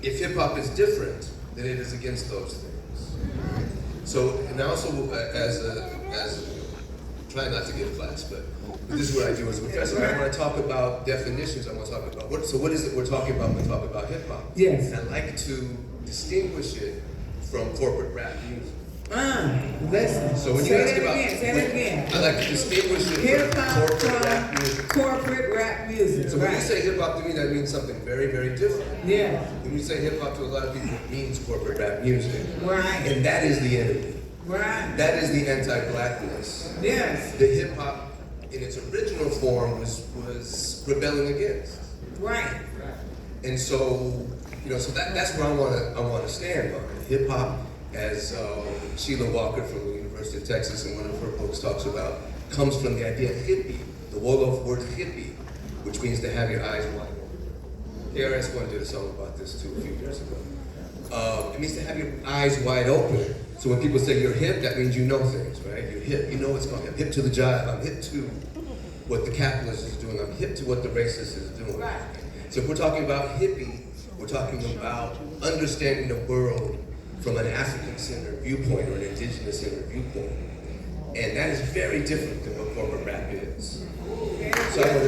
if hip hop is different, then it is against those things. So, and also as a try not to give class, but this is what I do as a professor. When I talk about definitions, I want to talk about what is it we're talking about when we talk about hip hop. Yes. And I like to distinguish it from corporate rap music. Listen. So when you say ask that about, again, say that again. I like to distinguish it Hip from hop corporate rap music. corporate rap music. So when you say hip hop to me, that means something very, very different. Yeah. When you say hip hop to a lot of people, it means corporate rap music. Right. And that is the enemy. Right. That is the anti-blackness. Yes. The hip hop in its original form was rebelling against. Right. And so, so that's where I want to stand on it. Hip hop, as Sheila Walker from the University of Texas in one of her books talks about, comes from the idea of hippie, the Wolof word hippie, which means to have your eyes wide open. KRS-One did a song about this too a few years ago. It means to have your eyes wide open. So when people say you're hip, that means you know things, right? You're hip, you know what's going on. I'm hip to the jive, I'm hip to what the capitalist is doing, I'm hip to what the racist is doing. Right. So if we're talking about hippie, we're talking about understanding the world from an African-centered viewpoint or an indigenous-centered viewpoint. And that is very different than what corporate rap is. So I want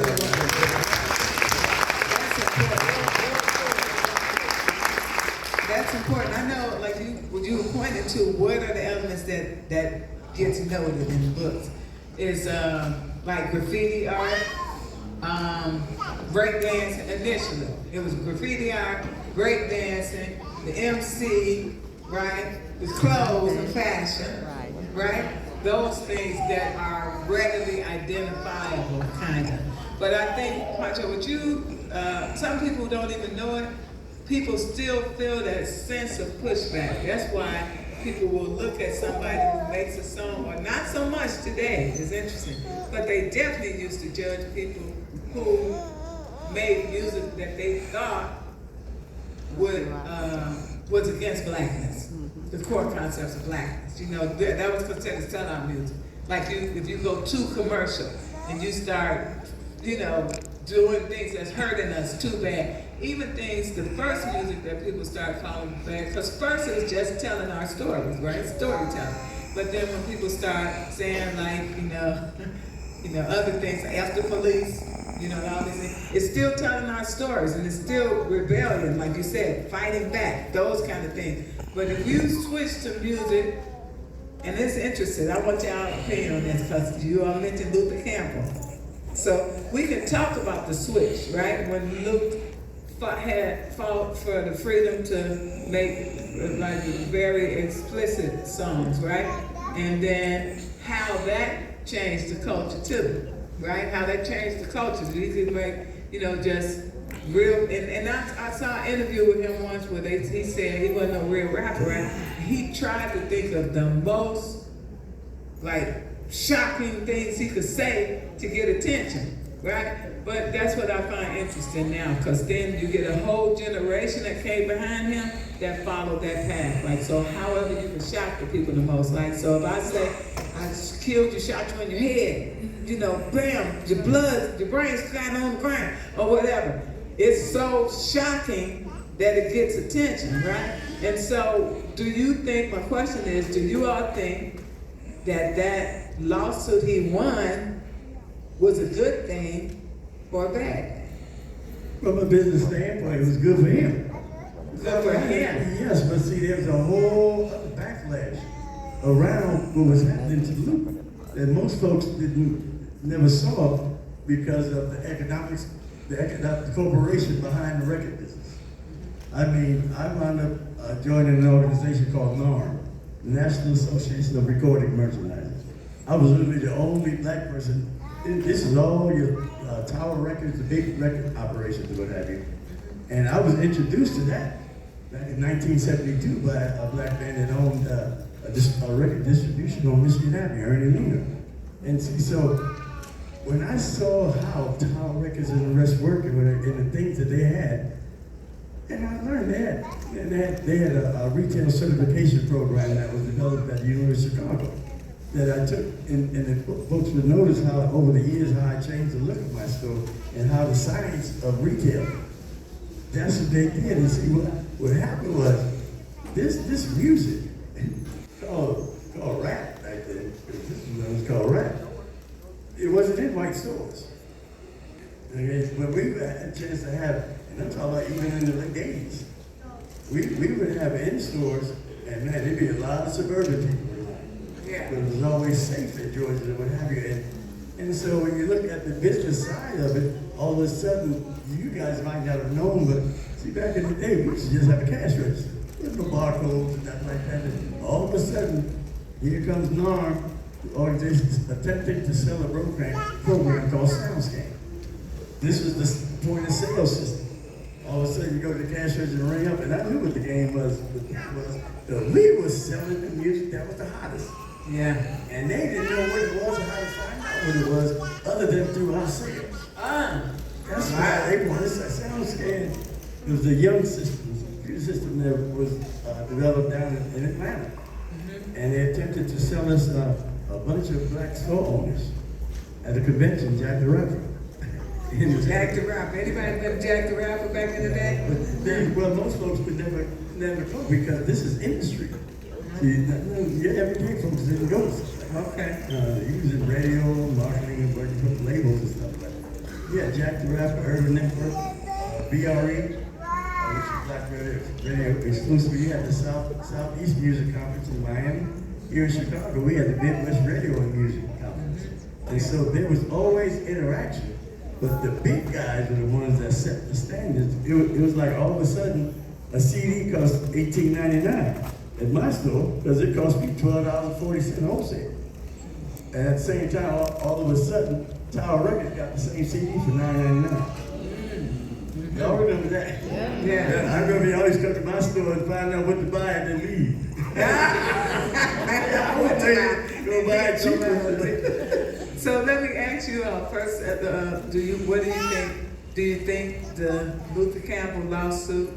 That's important. I know, like you pointed to, what are the elements that gets noted in the books? Is like graffiti art, breakdancing initially. It was graffiti art, breakdancing, the MC, right? The clothes and fashion, right? Those things that are readily identifiable, kind of. But I think, Pancho, with you, some people don't even know it. People still feel that sense of pushback. That's why people will look at somebody who makes a song, or not so much today, it's interesting, but they definitely used to judge people who made music that they thought was against blackness, the core concepts of blackness. That was considered sellout music. Like if you go too commercial and you start, doing things that's hurting us too bad. Even things, the first music that people start calling bad, because first it was just telling our stories, right? Storytelling. But then when people start saying other things, after police, all these things, it's still telling our stories, and it's still rebellion, like you said, fighting back, those kind of things. But if you switch to music, and it's interesting, I want y'all's opinion on this, because you all mentioned Luther Campbell. So we can talk about the switch, right? When Luke had fought for the freedom to make like very explicit songs, right? And then how that changed the culture too, right? How that changed the culture. You could make, just real, and I saw an interview with him once where he said he wasn't a real rapper, right? He tried to think of the most like shocking things he could say to get attention, right? But that's what I find interesting now, because then you get a whole generation that came behind him that followed that path. Like, so however you can shock the people the most. Like, so if I say, I killed you, shot you in your head, bam, your blood, your brain's flying on the ground, or whatever. It's so shocking that it gets attention, right? And so, my question is, do you all think that lawsuit he won was a good thing or a bad thing? From a business standpoint, it was good for him. Good for him. Yes, but see, there's a whole other backlash around what was happening to Luke that most folks never saw because of the economics, the corporation behind the record business. I wound up joining an organization called NARM, the National Association of Recording Merchandisers. I was really the only black person. This is all your Tower Records, the big record operations, what have you. And I was introduced to that back in 1972 by a black man that owned a record distribution on Michigan Avenue, Ernie Lena. And see, so when I saw how Tower Records and the rest worked and the things that they had, and I learned they had a retail certification program that was developed at the University of Chicago that I took, and the folks would notice how over the years how I changed the look of my store and how the science of retail, that's what they did. And see, what happened was this music called rap back then. This is what it was called rap. It wasn't in white stores. Okay, but we had a chance to have, and I'm talking about even in the late 80s, we would have in stores, and man, there'd be a lot of suburban people. Yeah. But it was always safe at Georgia and what have you. And so when you look at the business side of it, all of a sudden, you guys might not have known, but see, back in the day, we used to just have a cash register. There's no barcodes and nothing like that. And all of a sudden, here comes NARM, organization attempting to sell a program called SoundScan. This was the point of sale system. All of a sudden, you go to the cash register and ring up, and I knew what the game was. We was selling the music that was the hottest. Yeah. And they didn't know what it was or how to find out what it was, other than through our sales. That's why they wanted a SoundScan. It was a young system, a computer system that was developed down in Atlanta. And they attempted to sell us a bunch of black store owners at a convention, Jack the Rapper. Jack the Rapper. Anybody been Jack the Rapper back in the day? Well, most folks would never go because this is industry. See, your everyday folks didn't go. Okay. Using radio, marketing, and working for labels and stuff like that. Yeah, Jack the Rapper, Urban Network, BRE, which is Black Radio exclusively. We had the Southeast Music Conference in Miami. Here in Chicago, we had the Midwest Radio and Music Conference. And so there was always interaction. But the big guys were the ones that set the standards. It was like all of a sudden, a CD cost $18.99 at my store because it cost me $12.40 wholesale. And at the same time, all of a sudden, Tower Records got the same CD for $9.99. Y'all remember that? Yeah. I remember they always come to my store and find out what to buy and then leave. I would go buy it cheaper. So let me ask you first. What do you think? Do you think the Luther Campbell lawsuit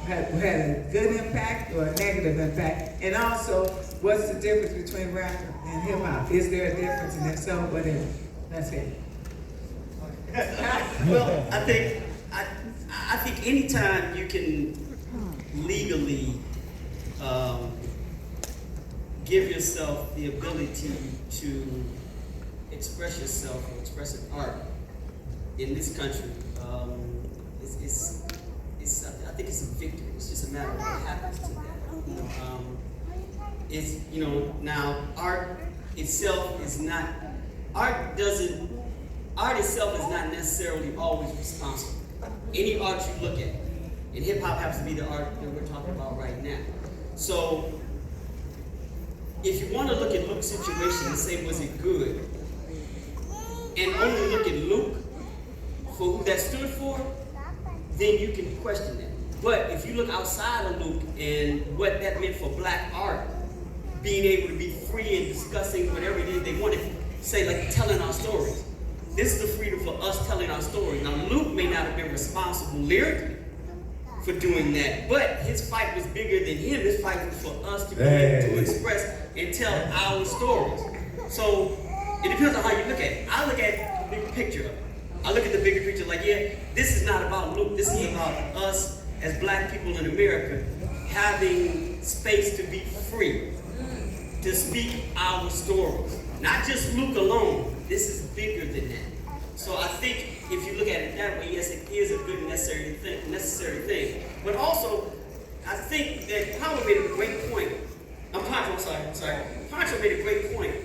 had a good impact or a negative impact? And also, what's the difference between rap and hip hop? Is there a difference? And if so, what is it? That's it. Well, I think anytime you can legally give yourself the ability to express yourself or express an art in this country, I think it's a victory. It's just a matter of what happens to that. Now art itself is not necessarily always responsible. Any art you look at, and hip hop happens to be the art that we're talking about right now. So if you want to look at Luke's situation and say, was it good? And only look at Luke for who that stood for, then you can question that. But if you look outside of Luke and what that meant for black art, being able to be free and discussing whatever it is they want to say, like telling our stories. This is the freedom for us telling our stories. Now, Luke may not have been responsible lyrically for doing that, but his fight was bigger than him. His fight was for us to be able to express and tell our stories. So it depends on how you look at it. I look at the big picture of it. I look at the bigger picture like, yeah, this is not about Luke. This is about us as black people in America having space to be free, to speak our stories. Not just Luke alone. This is bigger than that. So I think if you look at it that way, yes, it is a good necessary thing. But also, I think that Poncho made a great point. Poncho made a great point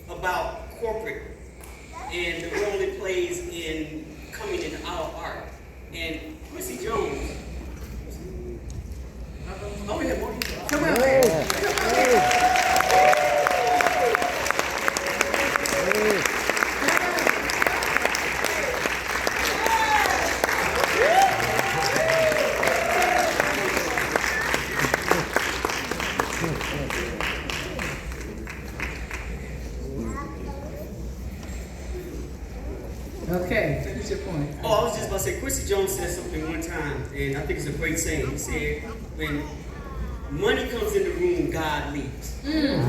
about corporate and the role it plays in coming into our art. And Quincy Jones. Oh, we have more. Come on, man. Come on, man. Okay, finish your point. Oh, I was just about to say, Quincy Jones said something one time, and I think it's a great saying. He said, when money comes in the room, God leaves. And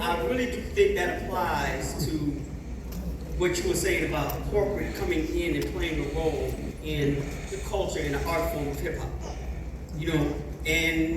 I really do think that applies to what you were saying about corporate coming in and playing a role in the culture and the art form of hip hop. You know, and